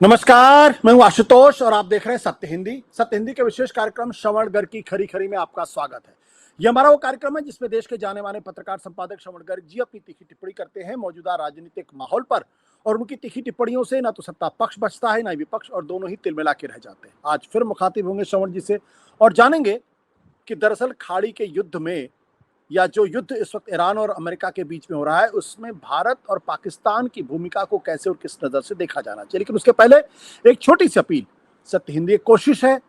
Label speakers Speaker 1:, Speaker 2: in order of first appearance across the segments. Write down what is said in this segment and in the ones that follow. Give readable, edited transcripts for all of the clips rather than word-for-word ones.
Speaker 1: नमस्कार, मैं हूं आशुतोष और आप देख रहे हैं सत्य हिंदी। सत्य हिंदी के विशेष कार्यक्रम श्रवण गर्ग की खरी खरी में आपका स्वागत है। यह हमारा वो कार्यक्रम है जिसमें देश के जाने माने पत्रकार संपादक श्रवण गर्ग जी अपनी तीखी टिप्पणी करते हैं मौजूदा राजनीतिक माहौल पर। और उनकी तीखी टिप्पणियों से ना तो सत्ता पक्ष बचता है ना ही विपक्ष, और दोनों ही तिलमिला के रह जाते हैं। आज फिर मुखातिब होंगे श्रवण जी से और जानेंगे कि दरअसल खाड़ी के युद्ध में, या जो युद्ध इस वक्त ईरान और अमेरिका के बीच में हो रहा है, उसमें भारत और पाकिस्तान की भूमिका को कैसे और किस नजर से देखा जाना चाहिए। लेकिन उसके पहले एक छोटी सी अपील। सत्य हिंदी एक कोशिश है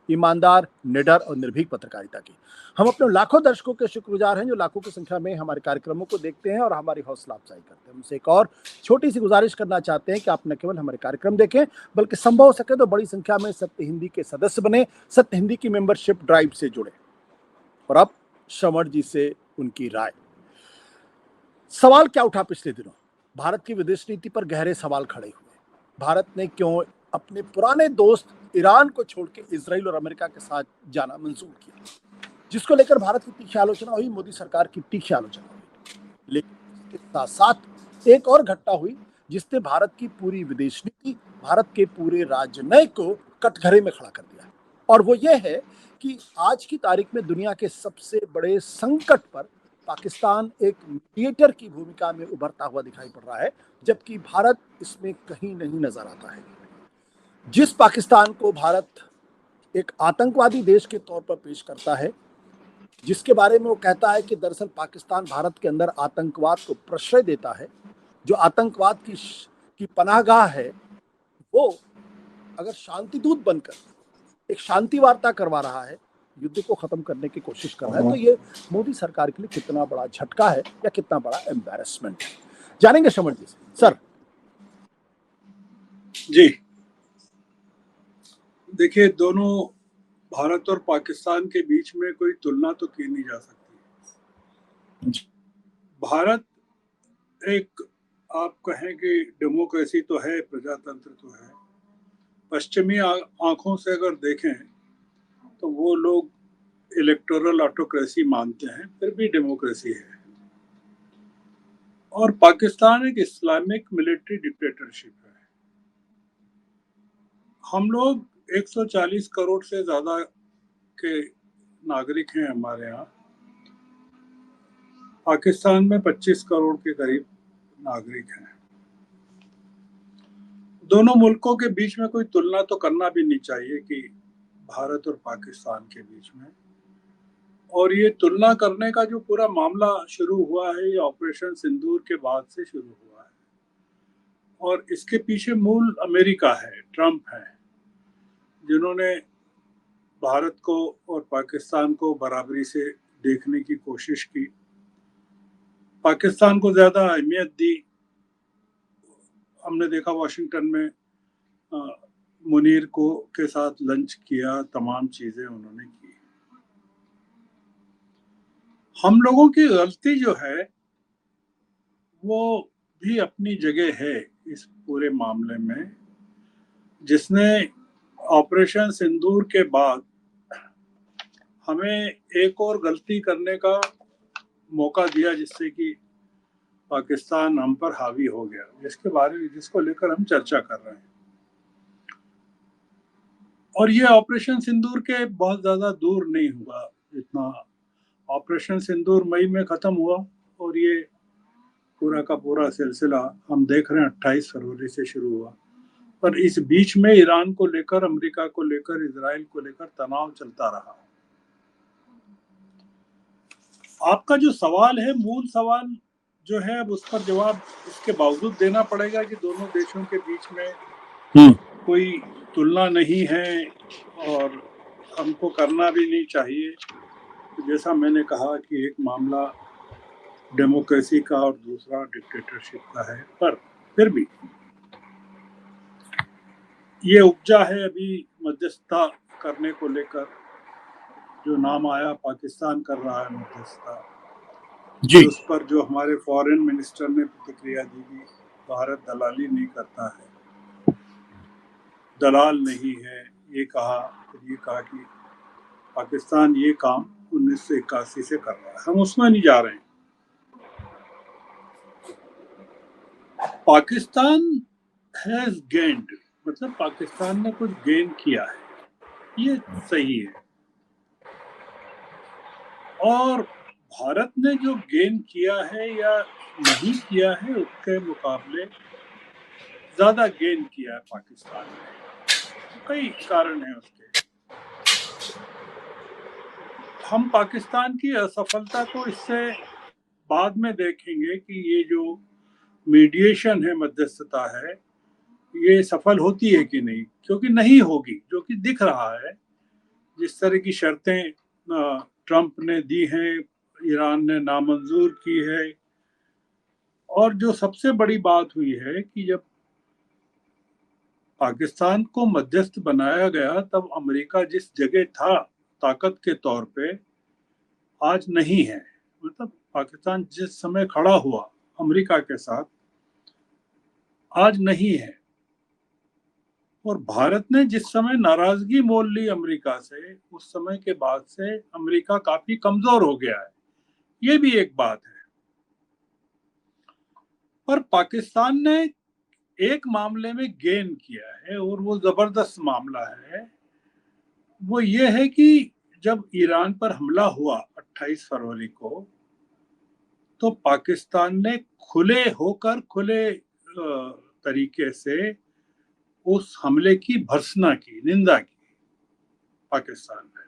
Speaker 1: ईमानदार, निडर और निर्भीक पत्रकारिता की। हम अपने लाखों दर्शकों के शुक्रगुजार हैं जो लाखों की संख्या में हमारे कार्यक्रमों को देखते हैं और हमारी हौसला अफजाई करते हैं। उनसे एक और छोटी सी गुजारिश करना चाहते हैं कि आप न केवल हमारे कार्यक्रम देखें, बल्कि संभव हो सके तो बड़ी संख्या में सत्य हिंदी के सदस्य बने, सत्य हिंदी की मेंबरशिप ड्राइव से जुड़े। और अब श्रवण जी से उनकी राय। सवाल क्या उठा पिछले दिनों? भारत की विदेश नीति पर गहरे सवाल खड़े हुए। भारत ने क्यों अपने पुराने दोस्त ईरान को छोड़ के इजराइल और अमेरिका के साथ जाना मंजूर किया, जिसको लेकर भारत की तीखी आलोचना हुई, मोदी सरकार की तीखी आलोचना हुई। लेकिन इसके साथ साथ एक और घटना हुई जिसने भारत की पूरी विदेश नीति, भारत के पूरे राजनय को कटघरे में खड़ा कर दिया। और वो ये है कि आज की तारीख में दुनिया के सबसे बड़े संकट पर पाकिस्तान एक मीडिएटर की भूमिका में उभरता हुआ दिखाई पड़ रहा है, जबकि भारत इसमें कहीं नहीं नजर आता है। जिस पाकिस्तान को भारत एक आतंकवादी देश के तौर पर पेश करता है, जिसके बारे में वो कहता है कि दरअसल पाकिस्तान भारत के अंदर आतंकवाद को प्रश्रय देता है, जो आतंकवाद की पनाहगाह है, वो अगर शांति दूत बनकर एक शांति वार्ता करवा रहा है, युद्ध को खत्म करने की कोशिश कर रहा है, तो ये मोदी सरकार के लिए कितना बड़ा झटका है या कितना बड़ा एम्बैरेसमेंट है। जानेंगे श्रवण जी से। सर
Speaker 2: जी, देखिए, दोनों भारत और पाकिस्तान के बीच में कोई तुलना तो की नहीं जा सकती। भारत एक, आप कहें कि डेमोक्रेसी तो है, प्रजातंत्र तो है। पश्चिमी आंखों से अगर देखें तो वो लोग इलेक्टोरल ऑटोक्रेसी मानते हैं, फिर भी डेमोक्रेसी है। और पाकिस्तान एक इस्लामिक मिलिट्री डिक्टेटरशिप है। हम लोग 140 करोड़ से ज्यादा के नागरिक हैं हमारे यहाँ। पाकिस्तान में 25 करोड़ के करीब नागरिक हैं। दोनों मुल्कों के बीच में कोई तुलना तो करना भी नहीं चाहिए कि भारत और पाकिस्तान के बीच में। और ये तुलना करने का जो पूरा मामला शुरू हुआ है, ये ऑपरेशन सिंदूर के बाद से शुरू हुआ है। और इसके पीछे मूल अमेरिका है, ट्रंप है, जिन्होंने भारत को और पाकिस्तान को बराबरी से देखने की कोशिश की, पाकिस्तान को ज्यादा अहमियत दी। हमने देखा वाशिंगटन में मुनीर को के साथ लंच किया, तमाम चीजें उन्होंने की। हम लोगों की गलती जो है वो भी अपनी जगह है इस पूरे मामले में, जिसने ऑपरेशन सिंदूर के बाद हमें एक और गलती करने का मौका दिया, जिससे कि पाकिस्तान हम पर हावी हो गया, जिसको लेकर हम चर्चा कर रहे हैं। और ये ऑपरेशन सिंदूर के बहुत ज्यादा दूर नहीं हुआ। इतना ऑपरेशन सिंदूर मई में खत्म हुआ और ये पूरा का पूरा सिलसिला हम देख रहे हैं 28 फरवरी से शुरू हुआ। पर इस बीच में ईरान को लेकर, अमेरिका को लेकर, इजराइल को लेकर तनाव चलता रहा। आपका जो सवाल है, मूल सवाल जो है, अब उस पर जवाब इसके बावजूद देना पड़ेगा कि दोनों देशों के बीच में कोई तुलना नहीं है और हमको करना भी नहीं चाहिए। तो जैसा मैंने कहा कि एक मामला डेमोक्रेसी का और दूसरा डिक्टेटरशिप का है, पर फिर भी ये उपजा है अभी मध्यस्थता करने को लेकर। जो नाम आया, पाकिस्तान कर रहा है मध्यस्थता जी। उस पर जो हमारे फॉरेन मिनिस्टर ने प्रतिक्रिया दी कि भारत दलाली नहीं करता है, दलाल नहीं है, ये कहा कि पाकिस्तान ये काम 1981 से कर रहा है, हम उसमें नहीं जा रहे हैं। पाकिस्तान has gained मतलब पाकिस्तान ने कुछ गेन किया है, ये सही है। और भारत ने जो गेन किया है या नहीं किया है, उसके मुकाबले ज्यादा गेन किया है पाकिस्तान ने। कई कारण हैं उसके। हम पाकिस्तान की असफलता को इससे बाद में देखेंगे कि ये जो मीडिएशन है, मध्यस्थता है, ये सफल होती है कि नहीं, क्योंकि नहीं होगी, जो कि दिख रहा है। जिस तरह की शर्तें ट्रंप ने दी हैं, ईरान ने नामंजूर की है। और जो सबसे बड़ी बात हुई है कि जब पाकिस्तान को मध्यस्थ बनाया गया, तब अमेरिका जिस जगह था ताकत के तौर पे, आज नहीं है। मतलब पाकिस्तान जिस समय खड़ा हुआ अमेरिका के साथ, आज नहीं है। और भारत ने जिस समय नाराजगी मोल ली अमेरिका से, उस समय के बाद से अमेरिका काफी कमजोर हो गया है। ये भी एक बात है। पर पाकिस्तान ने एक मामले में गेन किया है, और वो जबरदस्त मामला है। वो ये है कि जब ईरान पर हमला हुआ 28 फरवरी को, तो पाकिस्तान ने खुले तरीके से उस हमले की भर्त्सना की, निंदा की पाकिस्तान ने,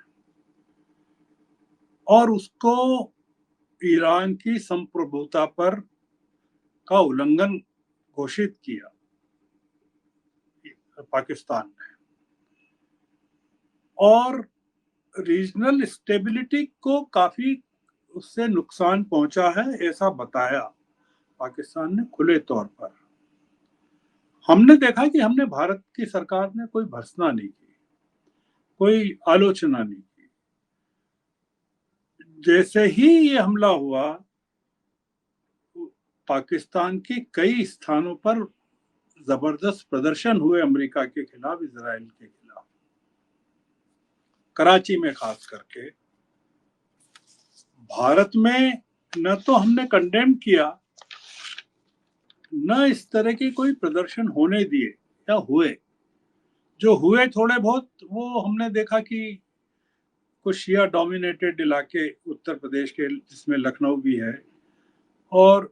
Speaker 2: और उसको ईरान की संप्रभुता पर का उल्लंघन घोषित किया पाकिस्तान ने। और रीजनल स्टेबिलिटी को काफी उससे नुकसान पहुंचा है, ऐसा बताया पाकिस्तान ने खुले तौर पर। हमने देखा कि हमने भारत की सरकार ने कोई भर्त्सना नहीं की, कोई आलोचना नहीं की। जैसे ही ये हमला हुआ, पाकिस्तान के कई स्थानों पर जबरदस्त प्रदर्शन हुए अमेरिका के खिलाफ, इजराइल के खिलाफ, कराची में खास करके। भारत में न तो हमने कंडेम किया, न इस तरह के कोई प्रदर्शन होने दिए या हुए। जो हुए थोड़े बहुत, वो हमने देखा कि कुछ शिया डोमिनेटेड इलाके उत्तर प्रदेश के, जिसमें लखनऊ भी है, और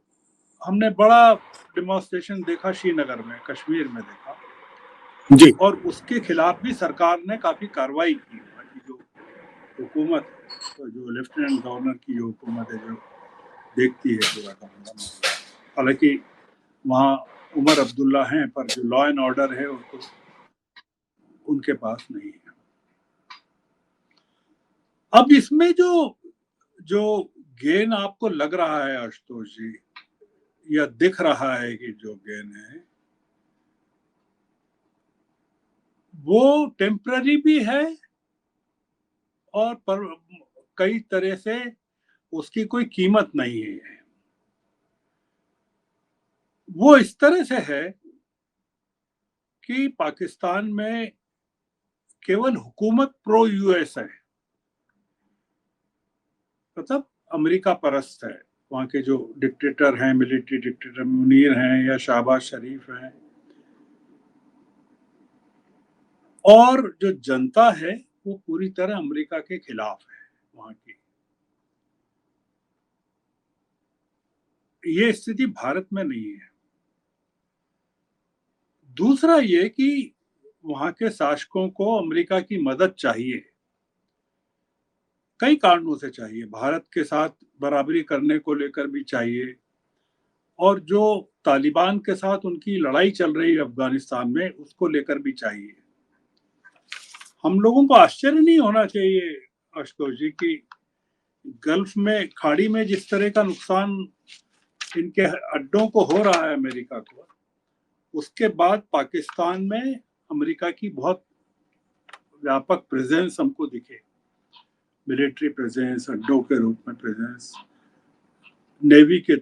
Speaker 2: हमने बड़ा डिमॉन्स्ट्रेशन देखा श्रीनगर में, कश्मीर में देखा
Speaker 1: जी।
Speaker 2: और उसके खिलाफ भी सरकार ने काफी कार्रवाई की। जो हुकूमत, तो जो लेफ्टिनेंट गवर्नर की जो हुकूमत है, जो देखती है पूरा का पूरा मामला, हालांकि वहाँ उमर अब्दुल्ला हैं, पर जो लॉ एंड ऑर्डर है उसको उनके पास नहीं है। अब इसमें जो जो गेन आपको लग रहा है आशुतोष जी, या दिख रहा है कि जो गेन है वो टेम्पररी भी है, और पर कई तरह से उसकी कोई कीमत नहीं है। वो इस तरह से है कि पाकिस्तान में केवल हुकूमत प्रो यूएस है, मतलब अमेरिका परस्त है। वहाँ के जो डिक्टेटर हैं, मिलिट्री डिक्टेटर मुनीर हैं या शहबाज शरीफ हैं, और जो जनता है वो पूरी तरह अमेरिका के खिलाफ है वहाँ की। ये स्थिति भारत में नहीं है। दूसरा ये कि वहाँ के शासकों को अमेरिका की मदद चाहिए, कई कारणों से चाहिए। भारत के साथ बराबरी करने को लेकर भी चाहिए, और जो तालिबान के साथ उनकी लड़ाई चल रही है अफगानिस्तान में, उसको लेकर भी चाहिए। हम लोगों को आश्चर्य नहीं होना चाहिए आशुतोष जी कि गल्फ में, खाड़ी में जिस तरह का नुकसान इनके अड्डों को हो रहा है अमेरिका को, उसके बाद पाकिस्तान में अमेरिका की बहुत व्यापक प्रेजेंस हमको दिखे। मिलिट्री प्रेजेंस, अड्डों के रूप में प्रेजेंस, नेवी के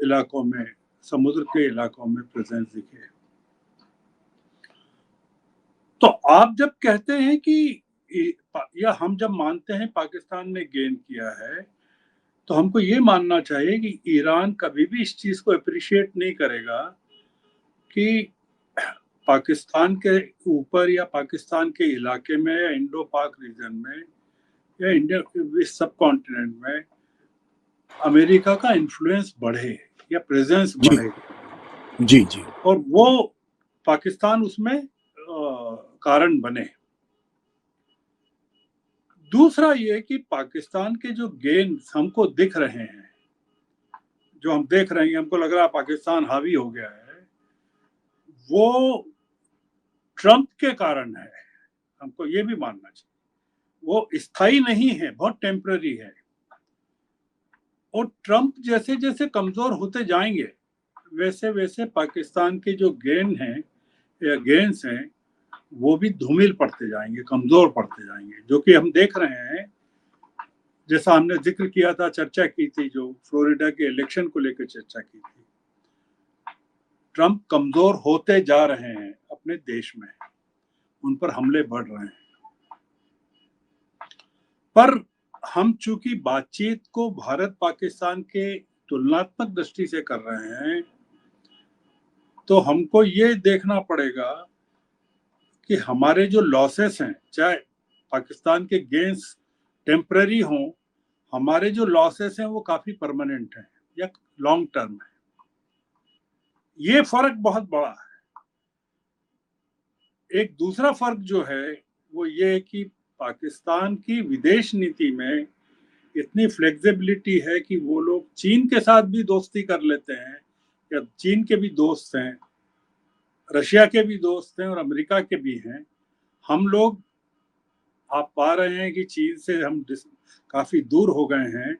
Speaker 2: इलाकों में, समुद्र के इलाकों में प्रेजेंस दिखे। तो आप जब कहते हैं कि, या हम जब मानते हैं पाकिस्तान ने गेन किया है, तो हमको ये मानना चाहिए कि ईरान कभी भी इस चीज को अप्रिशिएट नहीं करेगा कि पाकिस्तान के ऊपर या पाकिस्तान के इलाके में या इंडो पाक रीजन में या इंडियन सब कॉन्टिनेंट में अमेरिका का इन्फ्लुएंस बढ़े या प्रेजेंस
Speaker 1: जी
Speaker 2: बढ़े,
Speaker 1: जी जी
Speaker 2: और वो पाकिस्तान उसमें कारण बने। दूसरा ये कि पाकिस्तान के जो गेन्स हमको दिख रहे हैं, जो हम देख रहे हैं, हमको लग रहा है पाकिस्तान हावी हो गया है, वो ट्रंप के कारण है। हमको ये भी मानना चाहिए वो स्थायी नहीं है, बहुत टेम्पररी है। और ट्रंप जैसे जैसे कमजोर होते जाएंगे वैसे वैसे पाकिस्तान के जो गेन हैं या गेन्स हैं वो भी धूमिल पड़ते जाएंगे, कमजोर पड़ते जाएंगे, जो कि हम देख रहे हैं। जैसा हमने जिक्र किया था, चर्चा की थी, जो फ्लोरिडा के इलेक्शन को लेकर चर्चा की थी, ट्रंप कमजोर होते जा रहे हैं अपने देश में, उन पर हमले बढ़ रहे हैं। पर हम चूंकि बातचीत को भारत पाकिस्तान के तुलनात्मक दृष्टि से कर रहे हैं, तो हमको ये देखना पड़ेगा कि हमारे जो लॉसेस हैं, चाहे पाकिस्तान के गेन्स टेम्पररी हों, हमारे जो लॉसेस हैं वो काफी परमानेंट हैं या लॉन्ग टर्म है। ये फर्क बहुत बड़ा है। एक दूसरा फर्क जो है वो ये है कि पाकिस्तान की विदेश नीति में इतनी फ्लेक्सिबिलिटी है कि वो लोग चीन के साथ भी दोस्ती कर लेते हैं, या चीन के भी दोस्त हैं, रशिया के भी दोस्त हैं और अमेरिका के भी हैं। हम लोग, आप पा रहे हैं कि चीन से हम काफी दूर हो गए हैं।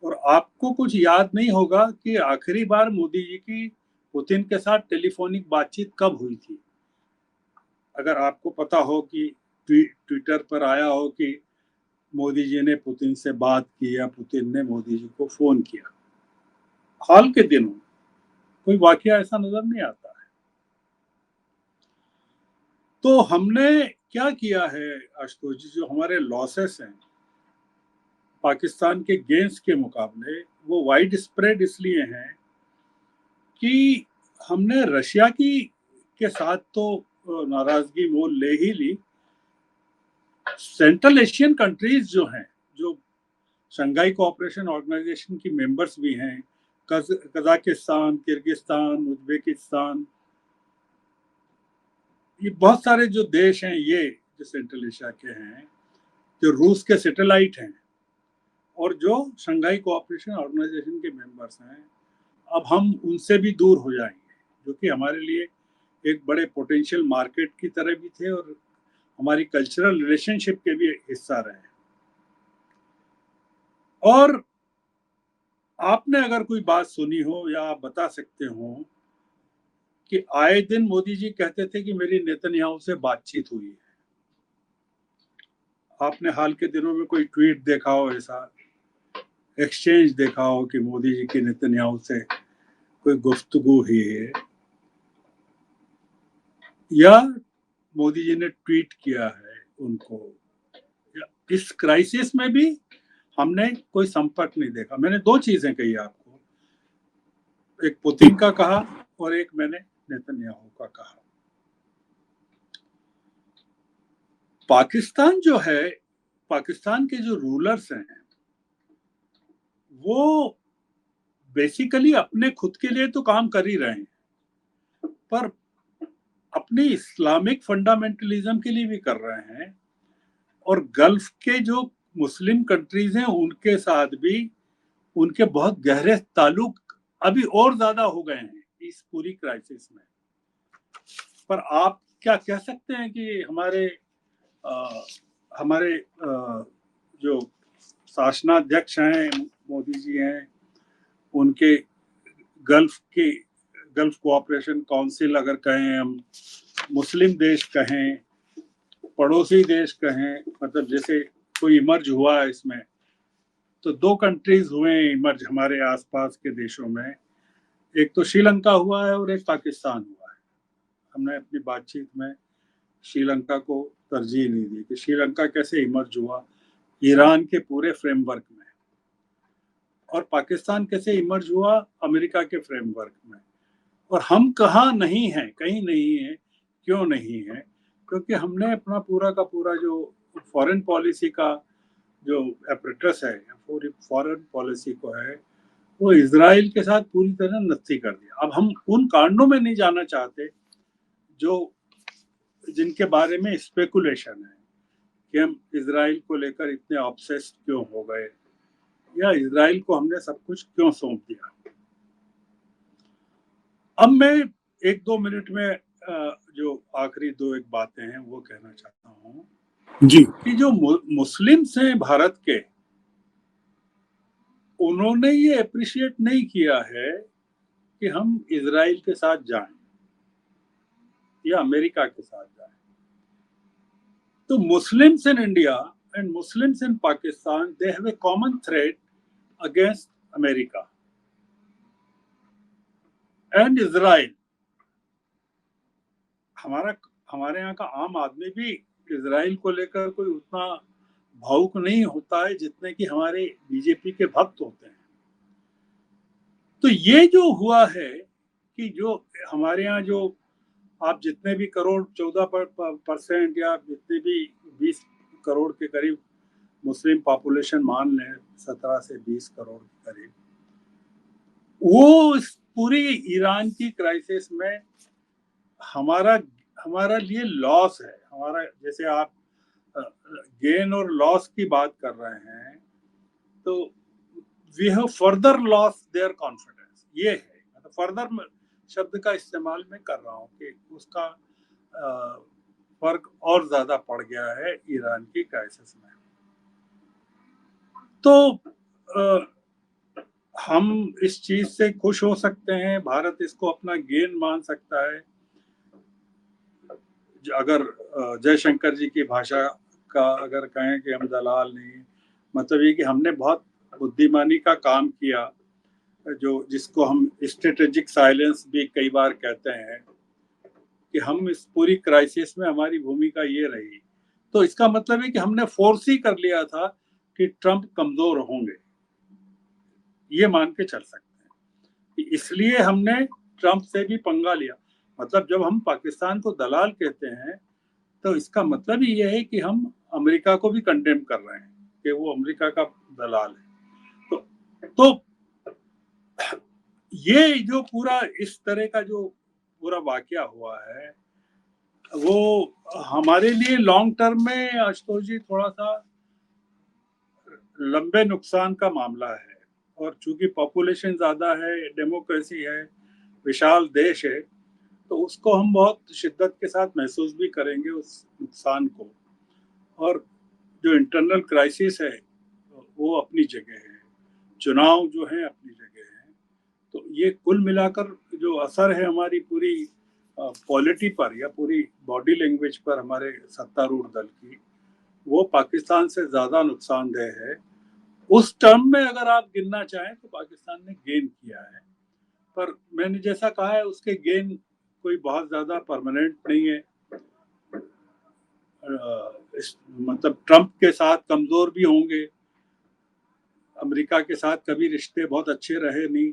Speaker 2: और आपको कुछ याद नहीं होगा कि आखिरी बार मोदी जी की पुतिन के साथ टेलीफोनिक बातचीत कब हुई थी। अगर आपको पता हो कि ट्विटर पर आया हो कि मोदी जी ने पुतिन से बात की या पुतिन ने मोदी जी को फोन किया, हाल के दिनों कोई वाकया ऐसा नजर नहीं आता है। तो हमने क्या किया है आशुतोष जी, जो हमारे लॉसेस हैं पाकिस्तान के गेन्स के मुकाबले, वो वाइड स्प्रेड इसलिए हैं कि हमने रशिया की के साथ तो नाराजगी मोल ले ही ली। सेंट्रल एशियन कंट्रीज जो हैं, जो शंघाई कोऑपरेशन ऑर्गेनाइजेशन की मेंबर्स भी हैं, कजाकिस्तान, किर्गिस्तान, उज्बेकिस्तान, ये बहुत सारे जो देश हैं, ये जो सेंट्रल एशिया के हैं, जो रूस के सैटेलाइट हैं और जो शंघाई कोऑपरेशन ऑर्गेनाइजेशन के मेंबर्स हैं, अब हम उनसे भी दूर हो जाएंगे, जो कि हमारे लिए एक बड़े पोटेंशियल मार्केट की तरह भी थे और हमारी कल्चरल रिलेशनशिप के भी हिस्सा रहे। और आपने अगर कोई बात सुनी हो या आप बता सकते हो कि आए दिन मोदी जी कहते थे कि मेरी नेतन्याहू से बातचीत हुई है। आपने हाल के दिनों में कोई ट्वीट देखा हो, ऐसा एक्सचेंज देखा हो कि मोदी जी की नेतन्याहू से कोई गुफ्तगू हुई है, या मोदी जी ने ट्वीट किया है उनको, या इस क्राइसिस में भी हमने कोई संपर्क नहीं देखा। मैंने दो चीजें कही आपको, एक पुतिन का कहा और एक मैंने नेतन्याहू का कहा। पाकिस्तान जो है, पाकिस्तान के जो रूलर्स हैं वो बेसिकली अपने खुद के लिए तो काम कर ही रहे हैं, पर अपनी इस्लामिक फंडामेंटलिज्म के लिए भी कर रहे हैं। और गल्फ के जो मुस्लिम कंट्रीज हैं उनके साथ भी उनके बहुत गहरे ताल्लुक अभी और ज्यादा हो गए हैं इस पूरी क्राइसिस में। पर आप क्या कह सकते हैं कि हमारे जो शासनाध्यक्ष हैं, मोदी जी हैं, उनके गल्फ कोऑपरेशन काउंसिल अगर कहें, हम मुस्लिम देश कहें, पड़ोसी देश कहें, मतलब जैसे कोई इमर्ज हुआ है इसमें, तो दो कंट्रीज हुए हैं इमर्ज हमारे आसपास के देशों में। एक तो श्रीलंका हुआ है और एक पाकिस्तान हुआ है। हमने अपनी बातचीत में श्रीलंका को तरजीह नहीं दी कि श्रीलंका कैसे इमर्ज हुआ ईरान के पूरे फ्रेमवर्क में, और पाकिस्तान कैसे इमर्ज हुआ अमेरिका के फ्रेमवर्क में। और हम कहाँ नहीं हैं, कहीं नहीं है क्यों नहीं है? क्योंकि हमने अपना पूरा का पूरा जो फॉरेन पॉलिसी का जो एपरेटस है, पूरी फॉरेन पॉलिसी को है, वो इजराइल के साथ पूरी तरह नत्थी कर दिया। अब हम उन कांडों में नहीं जाना चाहते जो जिनके बारे में स्पेकुलेशन है कि हम इजराइल को लेकर इतने ऑब्सेस्ड क्यों हो गए, या इजराइल को हमने सब कुछ क्यों सौंप दिया। अब मैं 1-2 मिनट में जो आखिरी 2-1 बातें हैं वो कहना चाहता हूँ
Speaker 1: जी
Speaker 2: कि जो मुस्लिम्स हैं भारत के, उन्होंने ये अप्रिशिएट नहीं किया है कि हम इजराइल के साथ जाएं या अमेरिका के साथ जाएं। तो Muslims in India and Muslims in Pakistan, they have a common threat against America and Israel. हमारे यहाँ का आम आदमी भी इजराइल को लेकर कोई उतना भावुक नहीं होता है जितने कि हमारे बीजेपी के भक्त होते हैं। तो ये जो हुआ है कि जो हमारे यहाँ जो आप जितने भी करोड़ 14% या जितने भी 20 करोड़ के करीब मुस्लिम पॉपुलेशन मान लें, 17 से 20 करोड़ के करीब, वो इस पूरी ईरान की क्राइसिस में हमारा लिए लॉस है। हमारा, जैसे आप गेन और लॉस की बात कर रहे हैं, तो we have further loss their confidence. ये है, मतलब फर्दर शब्द का इस्तेमाल मैं कर रहा हूँ कि उसका फर्क और ज्यादा पड़ गया है ईरान की क्राइसिस में। तो हम इस चीज से खुश हो सकते हैं, भारत इसको अपना गेन मान सकता है। अगर जयशंकर जी की भाषा का अगर कहें कि हम दलाल नहीं, मतलब ये कि हमने बहुत बुद्धिमानी का काम किया, जो जिसको हम स्ट्रेटेजिक साइलेंस भी कई बार कहते हैं, कि हम इस पूरी क्राइसिस में हमारी भूमिका ये रही। तो इसका मतलब है कि हमने फोर्स ही कर लिया था कि ट्रंप कमजोर होंगे, ये मान के चल सकते हैं। इसलिए हमने ट्रंप से भी पंगा लिया। मतलब जब हम पाकिस्तान को दलाल कहते हैं, तो इसका मतलब ही यह है कि हम अमेरिका को भी कंडेम कर रहे हैं कि वो अमेरिका का दलाल है। तो ये जो पूरा इस तरह का जो पूरा वाकया हुआ है, वो हमारे लिए लॉन्ग टर्म में आशुतोष जी थोड़ा सा लंबे नुकसान का मामला है। और चूंकि पॉपुलेशन ज्यादा है, डेमोक्रेसी है, विशाल देश है, तो उसको हम बहुत शिद्दत के साथ महसूस भी करेंगे उस नुकसान को। और जो इंटरनल क्राइसिस है वो अपनी जगह है, चुनाव जो है अपनी जगह है। तो ये कुल मिलाकर जो असर है हमारी पूरी पॉलिटी पर या पूरी बॉडी लैंग्वेज पर हमारे सत्तारूढ़ दल की, वो पाकिस्तान से ज्यादा नुकसानदेह है। उस टर्म में अगर आप गिनना चाहें तो पाकिस्तान ने गेन किया है, पर मैंने जैसा कहा है उसके गेन कोई बहुत ज्यादा परमानेंट नहीं है। मतलब ट्रंप के साथ कमजोर भी होंगे, अमेरिका के साथ कभी रिश्ते बहुत अच्छे रहे नहीं।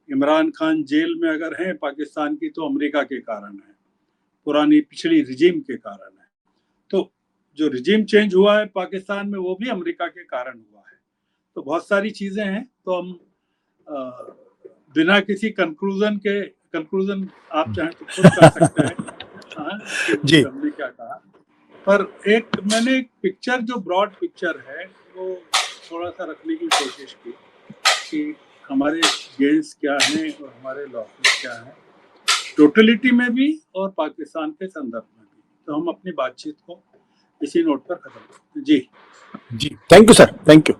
Speaker 2: इमरान खान जेल में अगर हैं पाकिस्तान की, तो अमेरिका के कारण है, पुरानी पिछली रिजीम के कारण है। तो जो रिजीम चेंज हुआ है पाकिस्तान में, वो भी अमेरिका के कारण हुआ है। तो बहुत सारी चीजें हैं। तो हम बिना किसी कंक्लूजन आप चाहें तो खुद कर सकते हैं कि हमने क्या कहा। पर मैंने एक पिक्चर, जो ब्रॉड पिक्चर है, वो थोड़ा सा रखने की कोशिश की कि हमारे गेन्स क्या हैं और हमारे लॉसेस क्या हैं, टोटलिटी में भी और पाकिस्तान के संदर्भ में भी। तो हम अपनी बातचीत को इसी नोट पर खत्म करते हैं। जी
Speaker 1: thank you sir, thank you.